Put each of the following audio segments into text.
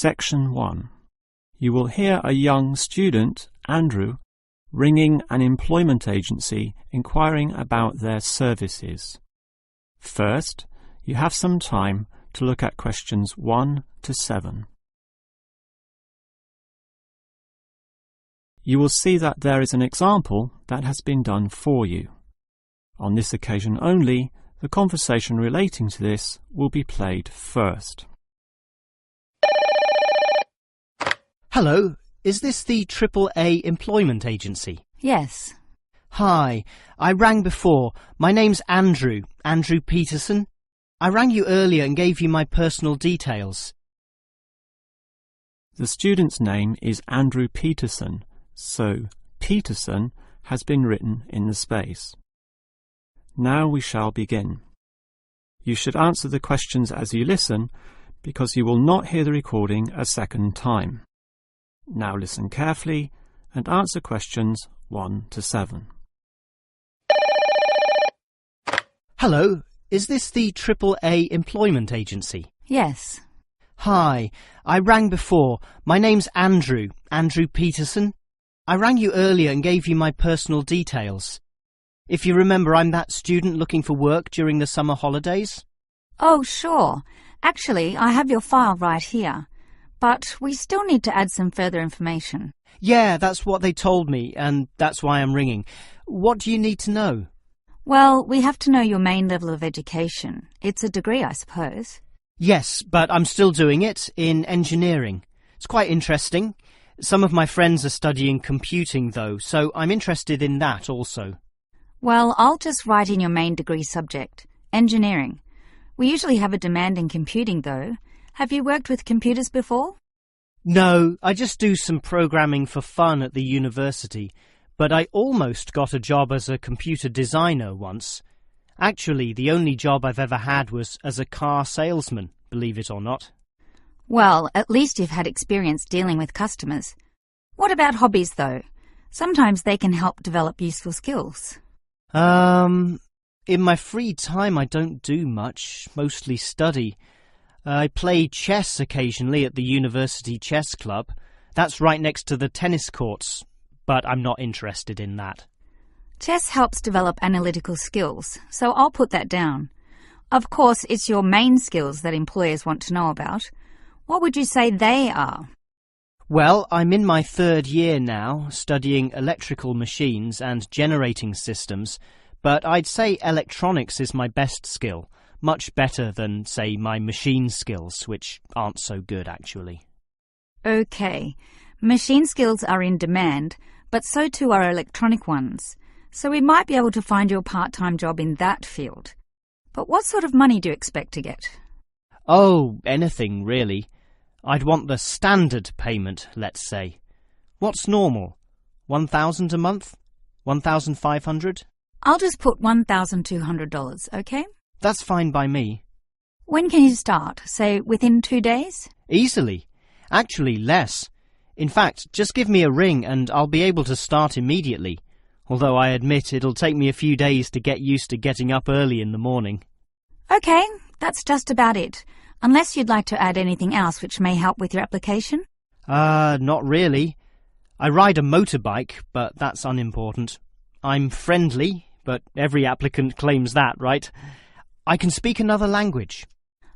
Section 1. You will hear a young student, Andrew, ringing an employment agency inquiring about their services. First, you have some time to look at questions 1 to 7. You will see that there is an example that has been done for you. On this occasion only, the conversation relating to this will be played first. Hello, is this the AAA employment agency? Yes. Hi, I rang before. My name's Andrew Peterson. I rang you earlier and gave you my personal details. The student's name is Andrew Peterson, so Peterson has been written in the space. Now we shall begin. You should answer the questions as you listen, because you will not hear the recording a second time. Now listen carefully and answer questions 1 to 7. Hello, is this the AAA employment agency? Yes. Hi, I rang before. My name's Andrew Peterson. I rang you earlier and gave you my personal details. If you remember, I'm that student looking for work during the summer holidays. Oh, sure. Actually, I have your file right here. But we still need to add some further information. Yeah, that's what they told me, and that's why I'm ringing. What do you need to know? Well, we have to know your main level of education. It's a degree, I suppose. Yes, but I'm still doing it in engineering. It's quite interesting. Some of my friends are studying computing, though, so I'm interested in that also. Well, I'll just write in your main degree subject, engineering. We usually have a demand in computing, though. Have you worked with computers before? No, I just do some programming for fun at the university, but I almost got a job as a computer designer once. Actually, the only job I've ever had was as a car salesman, believe it or not. Well, at least you've had experience dealing with customers. What about hobbies, though? Sometimes they can help develop useful skills. In my free time I don't do much, mostly study. I play chess occasionally at the university chess club. That's right next to the tennis courts, but I'm not interested in that. Chess helps develop analytical skills, so I'll put that down. Of course, it's your main skills that employers want to know about. What would you say they are? Well, I'm in my 3rd year now, studying electrical machines and generating systems, but I'd say electronics is my best skill, much better than, say, my machine skills, which aren't so good, actually. OK. Machine skills are in demand, but so too are electronic ones. So we might be able to find you a part-time job in that field. But what sort of money do you expect to get? Oh, anything, really. I'd want the standard payment, let's say. What's normal? 1,000 a month? 1,500? I'll just put $1,200, OK? That's fine by me. When can you start? Say, within 2 days? Easily. Actually, less. In fact, just give me a ring and I'll be able to start immediately. Although I admit it'll take me a few days to get used to getting up early in the morning. OK, that's just about it. Unless you'd like to add anything else which may help with your application? Not really. I ride a motorbike, but that's unimportant. I'm friendly, but every applicant claims that, right? I can speak another language.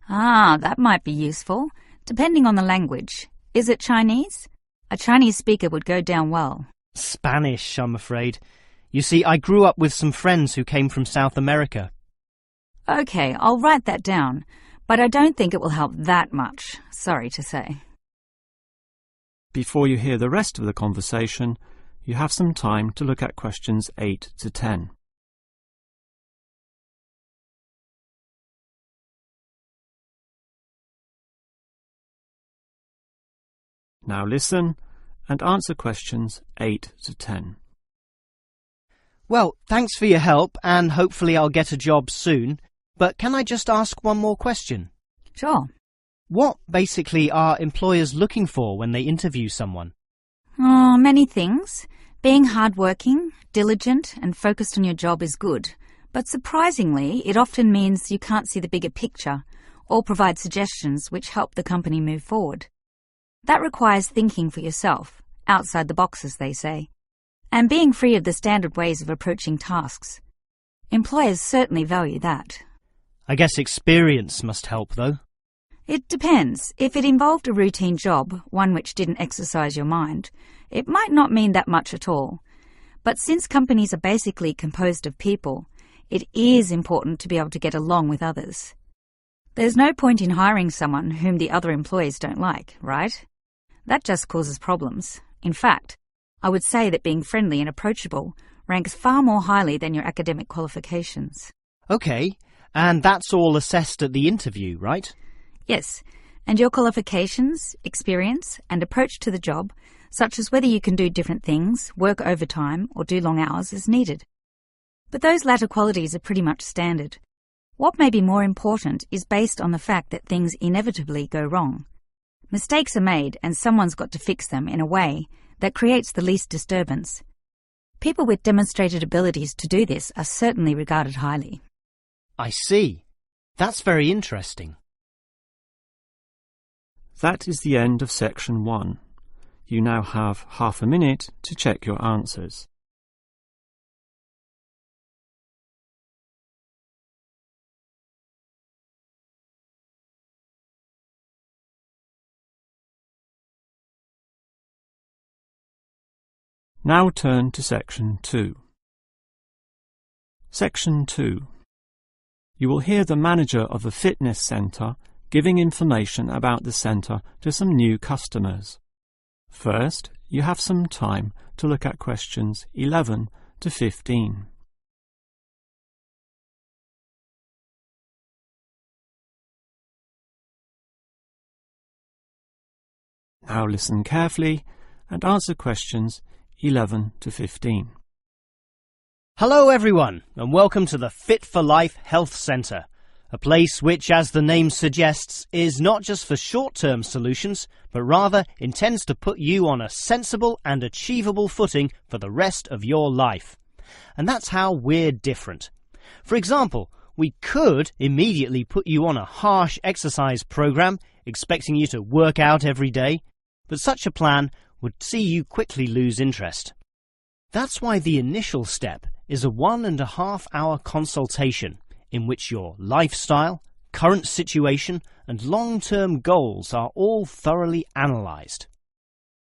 Ah, that might be useful, depending on the language. Is it Chinese? A Chinese speaker would go down well. Spanish, I'm afraid. You see, I grew up with some friends who came from South America. OK, I'll write that down, but I don't think it will help that much, sorry to say. Before you hear the rest of the conversation, you have some time to look at questions 8 to 10. Now listen and answer questions 8 to 10. Well, thanks for your help, and hopefully I'll get a job soon. But can I just ask one more question? Sure. What, basically, are employers looking for when they interview someone? Oh, many things. Being hardworking, diligent, and focused on your job is good. But surprisingly, it often means you can't see the bigger picture or provide suggestions which help the company move forward. That requires thinking for yourself, outside the box as they say, and being free of the standard ways of approaching tasks. Employers certainly value that. I guess experience must help, though. It depends. If it involved a routine job, one which didn't exercise your mind, it might not mean that much at all. But since companies are basically composed of people, it is important to be able to get along with others. There's no point in hiring someone whom the other employees don't like, right? That just causes problems. In fact, I would say that being friendly and approachable ranks far more highly than your academic qualifications. OK, and that's all assessed at the interview, right? Yes, and your qualifications, experience, and approach to the job, such as whether you can do different things, work overtime, or do long hours, is needed. But those latter qualities are pretty much standard. What may be more important is based on the fact that things inevitably go wrong. Mistakes are made and someone's got to fix them in a way that creates the least disturbance. People with demonstrated abilities to do this are certainly regarded highly. I see. That's very interesting. That is the end of section 1. You now have half a minute to check your answers. Now turn to section 2. Section 2. You will hear the manager of the fitness centre giving information about the centre to some new customers. First, you have some time to look at questions 11 to 15. Now listen carefully and answer questions 11 to 15. Hello everyone, and welcome to the Fit for Life Health Centre, a place which, as the name suggests, is not just for short-term solutions, but rather intends to put you on a sensible and achievable footing for the rest of your life. And that's how we're different. For example, we could immediately put you on a harsh exercise program, expecting you to work out every day, but such a plan would see you quickly lose interest. That's why the initial step is a 1.5 hour consultation in which your lifestyle, current situation and long-term goals are all thoroughly analysed.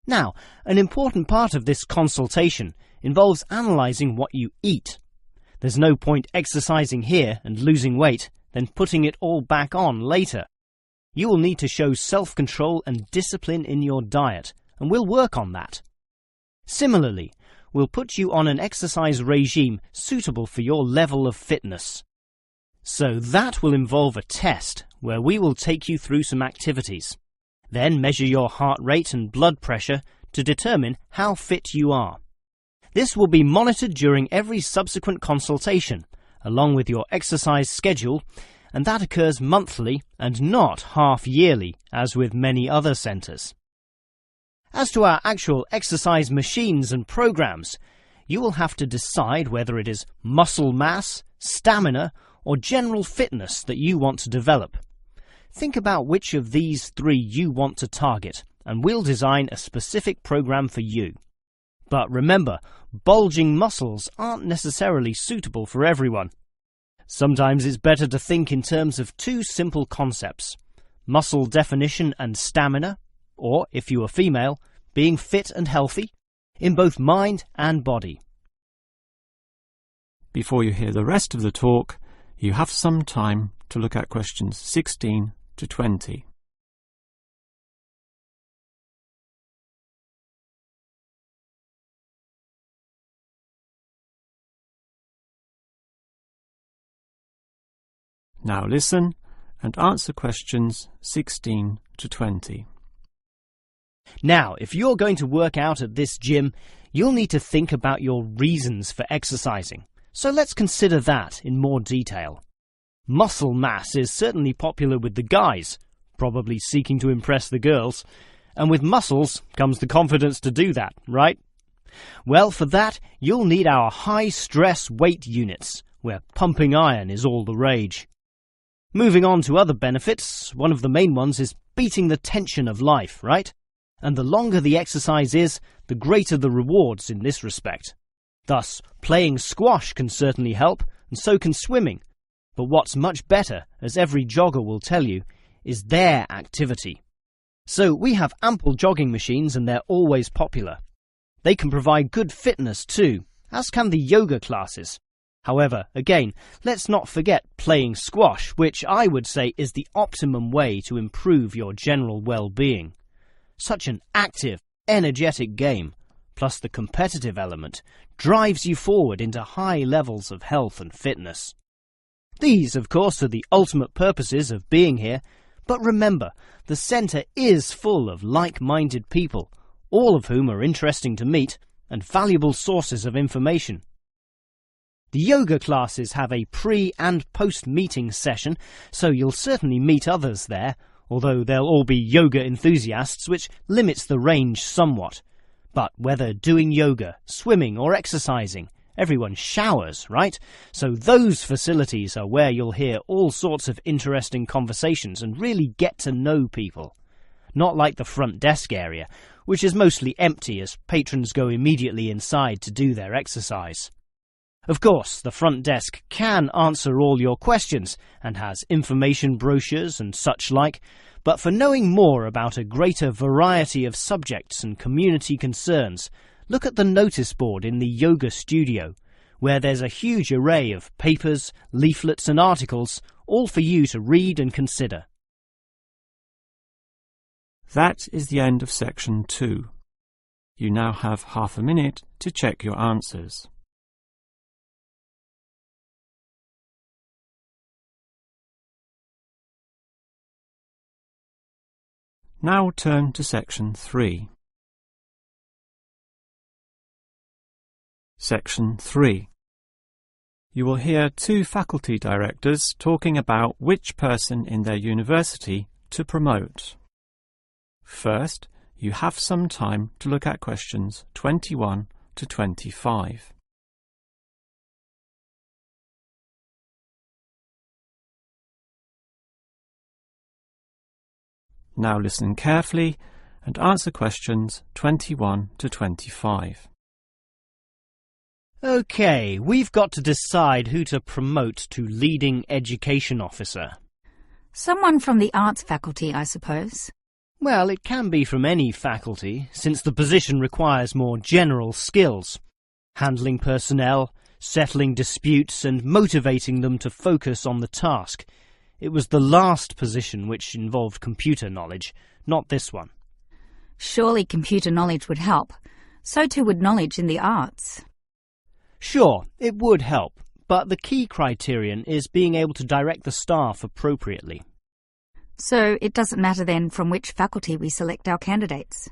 Now, an important part of this consultation involves analysing what you eat. There's no point exercising here and losing weight, then putting it all back on later. You will need to show self-control and discipline in your diet, and we'll work on that. Similarly, we'll put you on an exercise regime suitable for your level of fitness. So that will involve a test where we will take you through some activities, then measure your heart rate and blood pressure to determine how fit you are. This will be monitored during every subsequent consultation, along with your exercise schedule, and that occurs monthly and not half-yearly, as with many other centres. As to our actual exercise machines and programs, you will have to decide whether it is muscle mass, stamina, or general fitness that you want to develop. Think about which of these 3 you want to target, and we'll design a specific program for you. But remember, bulging muscles aren't necessarily suitable for everyone. Sometimes it's better to think in terms of 2 simple concepts: muscle definition and stamina, or, if you are female, being fit and healthy, in both mind and body. Before you hear the rest of the talk, you have some time to look at questions 16 to 20. Now listen and answer questions 16 to 20. Now, if you're going to work out at this gym, you'll need to think about your reasons for exercising. So let's consider that in more detail. Muscle mass is certainly popular with the guys, probably seeking to impress the girls. And with muscles comes the confidence to do that, right? Well, for that, you'll need our high-stress weight units, where pumping iron is all the rage. Moving on to other benefits, one of the main ones is beating the tension of life, right? and the longer the exercise is, the greater the rewards in this respect. Thus, playing squash can certainly help, and so can swimming. But what's much better, as every jogger will tell you, is their activity. So we have ample jogging machines and they're always popular. They can provide good fitness too, as can the yoga classes. However, again, let's not forget playing squash, which I would say is the optimum way to improve your general well-being. Such an active, energetic game, plus the competitive element, drives you forward into high levels of health and fitness. These, of course, are the ultimate purposes of being here, but remember, the centre is full of like-minded people, all of whom are interesting to meet and valuable sources of information. The yoga classes have a pre- and post-meeting session, so you'll certainly meet others there, although they'll all be yoga enthusiasts, which limits the range somewhat. But whether doing yoga, swimming or exercising, everyone showers, right? So those facilities are where you'll hear all sorts of interesting conversations and really get to know people. Not like the front desk area, which is mostly empty as patrons go immediately inside to do their exercise. Of course, the front desk can answer all your questions and has information brochures and such like, but for knowing more about a greater variety of subjects and community concerns, look at the notice board in the yoga studio, where there's a huge array of papers, leaflets and articles, all for you to read and consider. That is the end of section 2. You now have half a minute to check your answers. Now turn to section 3. Section 3. You will hear two faculty directors talking about which person in their university to promote. First, you have some time to look at questions 21 to 25. Now listen carefully and answer questions 21 to 25. OK, we've got to decide who to promote to leading education officer. Someone from the arts faculty, I suppose. Well, it can be from any faculty, since the position requires more general skills. Handling personnel, settling disputes and motivating them to focus on the task. It was the last position which involved computer knowledge, not this one. Surely computer knowledge would help. So too would knowledge in the arts. Sure, it would help, but the key criterion is being able to direct the staff appropriately. So it doesn't matter then from which faculty we select our candidates?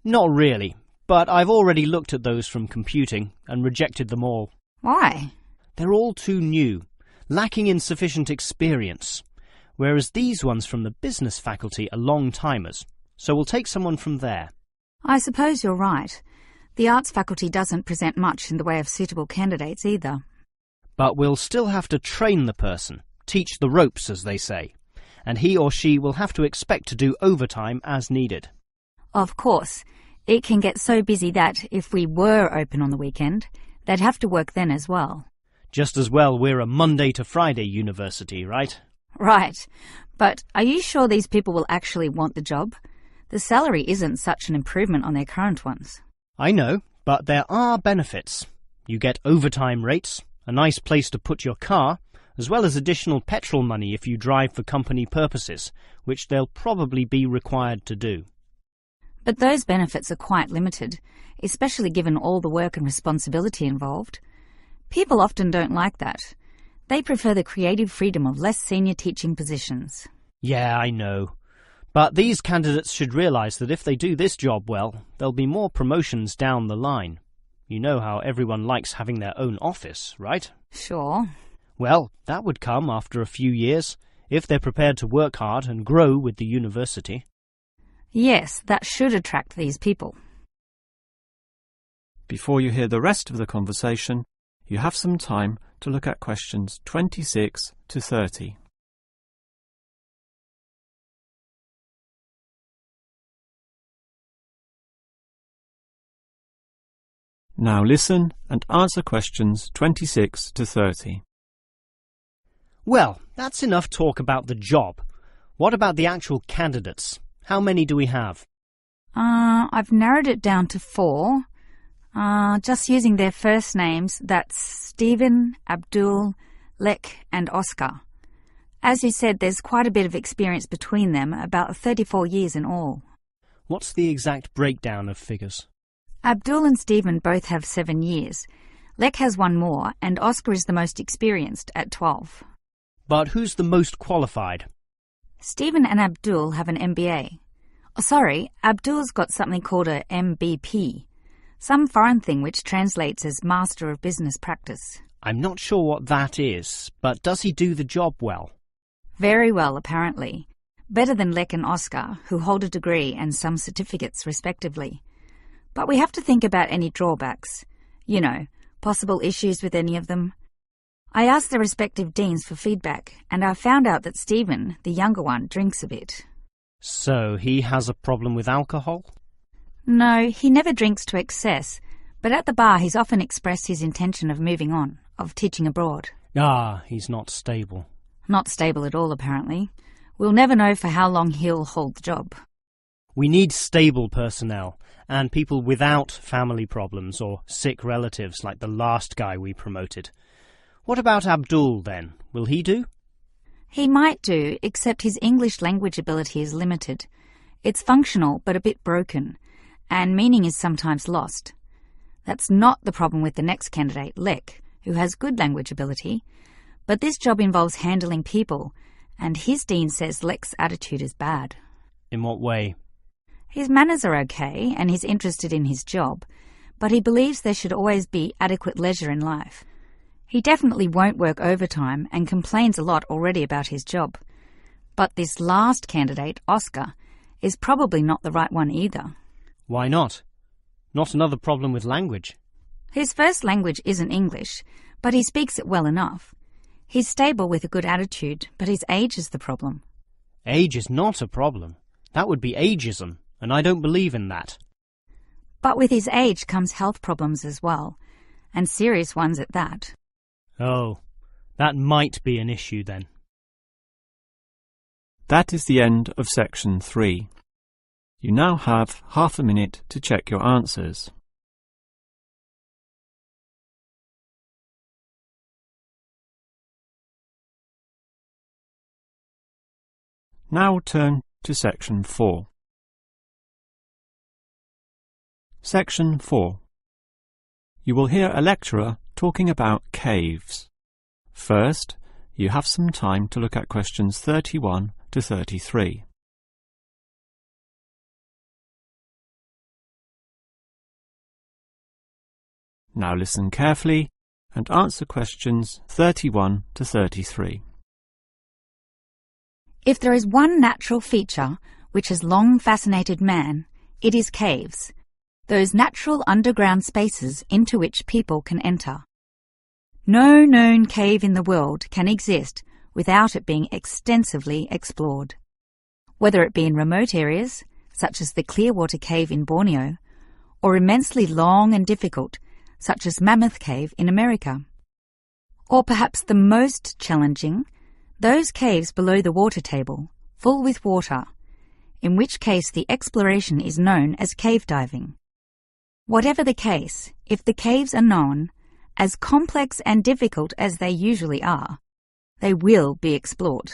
Not really, but I've already looked at those from computing and rejected them all. Why? They're all too new, lacking in sufficient experience, whereas these ones from the business faculty are long-timers, so we'll take someone from there. I suppose you're right. The arts faculty doesn't present much in the way of suitable candidates either. But we'll still have to train the person, teach the ropes, as they say, and he or she will have to expect to do overtime as needed. Of course, it can get so busy that if we were open on the weekend, they'd have to work then as well. Just as well we're a Monday to Friday university, right? Right. But are you sure these people will actually want the job? The salary isn't such an improvement on their current ones. I know, but there are benefits. You get overtime rates, a nice place to put your car, as well as additional petrol money if you drive for company purposes, which they'll probably be required to do. But those benefits are quite limited, especially given all the work and responsibility involved. People often don't like that. They prefer the creative freedom of less senior teaching positions. Yeah, I know. But these candidates should realise that if they do this job well, there'll be more promotions down the line. You know how everyone likes having their own office, right? Sure. Well, that would come after a few years, if they're prepared to work hard and grow with the university. Yes, that should attract these people. Before you hear the rest of the conversation, you have some time to look at questions 26 to 30. Now listen and answer questions 26 to 30. Well, that's enough talk about the job. What about the actual candidates? How many do we have? I've narrowed it down to 4. Just using their first names, that's Stephen, Abdul, Lek and Oscar. As you said, there's quite a bit of experience between them, about 34 years in all. What's the exact breakdown of figures? Abdul and Stephen both have 7 years. Lek has 1 more, and Oscar is the most experienced at 12. But who's the most qualified? Stephen and Abdul have an MBA. Oh, sorry, Abdul's got something called a MBP, some foreign thing which translates as Master of Business Practice. I'm not sure what that is, but does he do the job well? Very well, apparently. Better than Lek and Oscar, who hold a degree and some certificates respectively. But we have to think about any drawbacks. You know, possible issues with any of them. I asked their respective deans for feedback, and I found out that Stephen, the younger one, drinks a bit. So he has a problem with alcohol? No, he never drinks to excess, but at the bar he's often expressed his intention of moving on, of teaching abroad. Ah, he's not stable. Not stable at all, apparently. We'll never know for how long he'll hold the job. We need stable personnel, and people without family problems or sick relatives like the last guy we promoted. What about Abdul, then? Will he do? He might do, except his English language ability is limited. It's functional, but a bit broken, and meaning is sometimes lost. That's not the problem with the next candidate, Lek, who has good language ability, but this job involves handling people, and his dean says Lek's attitude is bad. In what way? His manners are okay, and he's interested in his job, but he believes there should always be adequate leisure in life. He definitely won't work overtime and complains a lot already about his job. But this last candidate, Oscar, is probably not the right one either. Why not? Not another problem with language. His first language isn't English, but he speaks it well enough. He's stable with a good attitude, but his age is the problem. Age is not a problem. That would be ageism, and I don't believe in that. But with his age comes health problems as well, and serious ones at that. Oh, that might be an issue then. That is the end of section 3. You now have half a minute to check your answers. Now turn to section 4. Section 4. You will hear a lecturer talking about caves. First, you have some time to look at questions 31 to 33. Now listen carefully and answer questions 31 to 33. If there is one natural feature which has long fascinated man, it is caves, those natural underground spaces into which people can enter. No known cave in the world can exist without it being extensively explored, whether it be in remote areas, such as the Clearwater Cave in Borneo, or immensely long and difficult, such as Mammoth Cave in America. Or perhaps the most challenging, those caves below the water table, full with water, in which case the exploration is known as cave diving. Whatever the case, if the caves are known, as complex and difficult as they usually are, they will be explored.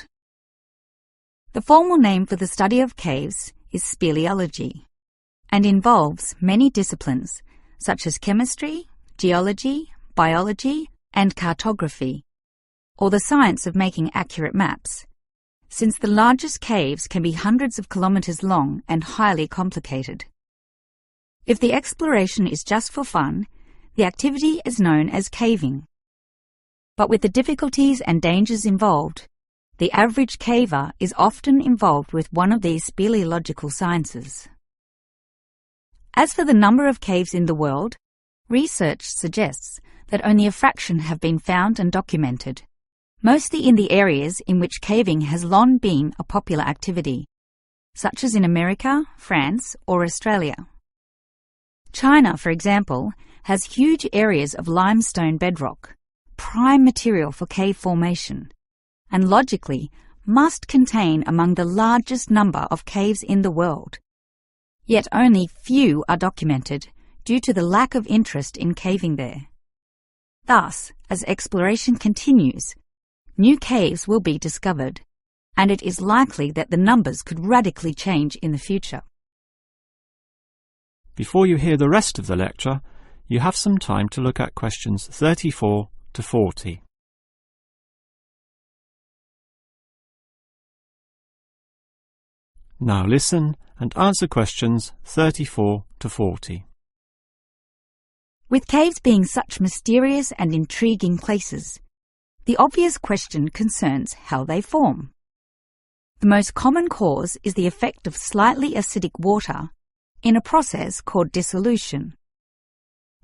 The formal name for the study of caves is speleology, and involves many disciplines such as chemistry, geology, biology, and cartography, or the science of making accurate maps, since the largest caves can be hundreds of kilometres long and highly complicated. If the exploration is just for fun, the activity is known as caving. But with the difficulties and dangers involved, the average caver is often involved with one of these speleological sciences. As for the number of caves in the world, research suggests that only a fraction have been found and documented, mostly in the areas in which caving has long been a popular activity, such as in America, France, or Australia. China, for example, has huge areas of limestone bedrock, prime material for cave formation, and logically must contain among the largest number of caves in the world. Yet only few are documented due to the lack of interest in caving there. Thus, as exploration continues, new caves will be discovered, and it is likely that the numbers could radically change in the future. Before you hear the rest of the lecture, you have some time to look at questions 34 to 40. Now listen and answer questions 34 to 40. With caves being such mysterious and intriguing places, the obvious question concerns how they form. The most common cause is the effect of slightly acidic water in a process called dissolution.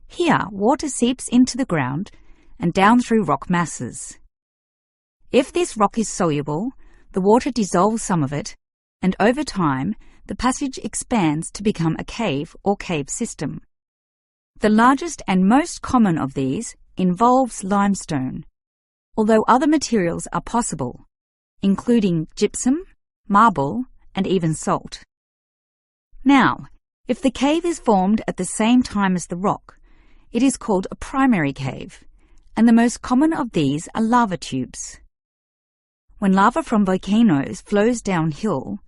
Here, water seeps into the ground and down through rock masses. If this rock is soluble, the water dissolves some of it, and over time, the passage expands to become a cave or cave system. The largest and most common of these involves limestone, although other materials are possible, including gypsum, marble, and even salt. Now, if the cave is formed at the same time as the rock, it is called a primary cave, and the most common of these are lava tubes. When lava from volcanoes flows downhill,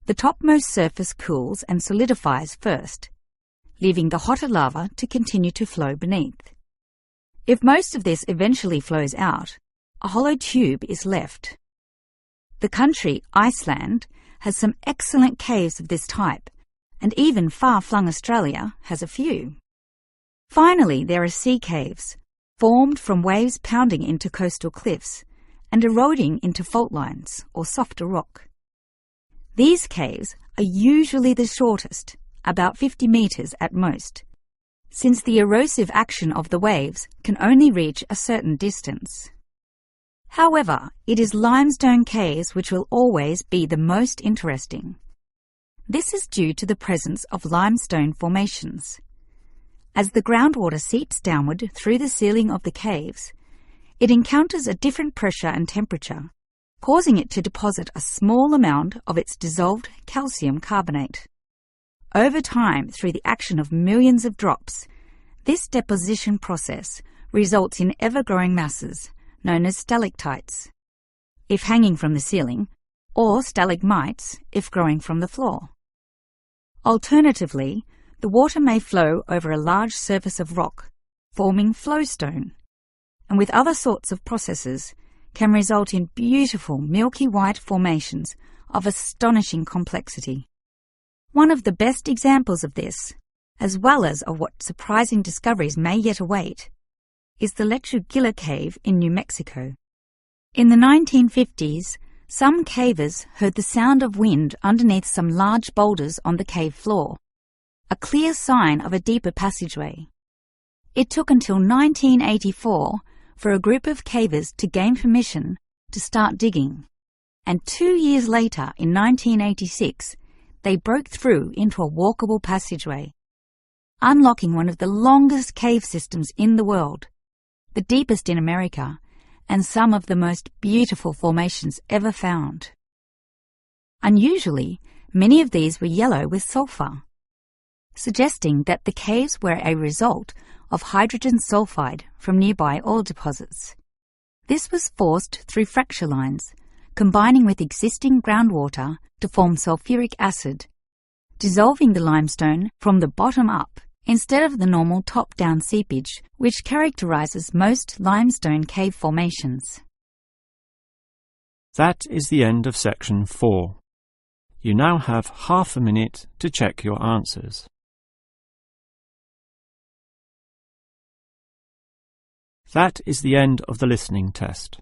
the topmost surface cools and solidifies first, leaving the hotter lava to continue to flow beneath. If most of this eventually flows out, a hollow tube is left. The country, Iceland, has some excellent caves of this type, and even far-flung Australia has a few. Finally, there are sea caves, formed from waves pounding into coastal cliffs and eroding into fault lines or softer rock. These caves are usually the shortest, about 50 metres at most, since the erosive action of the waves can only reach a certain distance. However, it is limestone caves which will always be the most interesting. This is due to the presence of limestone formations. As the groundwater seeps downward through the ceiling of the caves, it encounters a different pressure and temperature, causing it to deposit a small amount of its dissolved calcium carbonate. Over time, through the action of millions of drops, this deposition process results in ever-growing masses, known as stalactites, if hanging from the ceiling, or stalagmites, if growing from the floor. Alternatively, the water may flow over a large surface of rock, forming flowstone, and with other sorts of processes, can result in beautiful milky white formations of astonishing complexity. One of the best examples of this, as well as of what surprising discoveries may yet await, is the Lechuguilla Cave in New Mexico. In the 1950s, some cavers heard the sound of wind underneath some large boulders on the cave floor, a clear sign of a deeper passageway. It took until 1984 for a group of cavers to gain permission to start digging, and 2 years later, in 1986, they broke through into a walkable passageway, unlocking one of the longest cave systems in the world, the deepest in America, and some of the most beautiful formations ever found. Unusually, many of these were yellow with sulfur, suggesting that the caves were a result of hydrogen sulfide from nearby oil deposits. This was forced through fracture lines, combining with existing groundwater to form sulfuric acid, dissolving the limestone from the bottom up instead of the normal top-down seepage which characterizes most limestone cave formations. That is the end of section 4. You now have half a minute to check your answers. That is the end of the listening test.